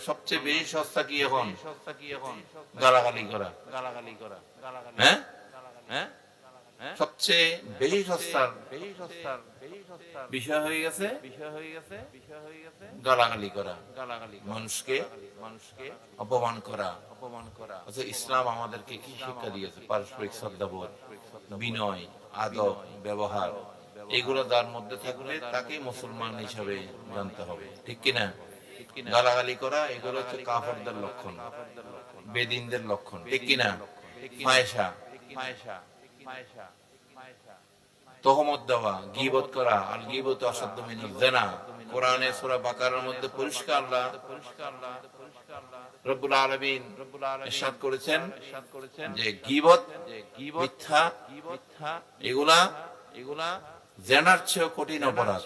সবচেয়ে বেশি সস্তা কি এখন? গালাগালি করা। হ্যাঁ, সবচেয়ে বেশি সস্তার বিষয় হয়ে গেছে গালাগালি করা, মানুষকে অপমান করা। আচ্ছা, ইসলাম আমাদেরকে কি শিক্ষা দিয়েছে? পারস্পরিক শ্রদ্ধাবোধ, বিনয়, আদব, ব্যবহার, এগুলো তার মধ্যে থাকলে তাকে মুসলমান হিসাবে জানতে হবে, ঠিক কিনা? গালাগালি করা এগুলো হচ্ছে কাফেরদের লক্ষণ, বেদিনদের লক্ষণ, ঠিক কিনা? ফায়সা, তহমত দেওয়া, গীবত করা, আর গীবত অসাধ্য মিনাল জিনা। কোরআনে সূরা বাকারার মধ্যে পরিষ্কার আল্লাহ রব্বুল আলামিন ইরশাদ করেছেন যে গীবত, মিথ্যা, এগুলা জিনার চেয়ে কঠিন অপরাধ।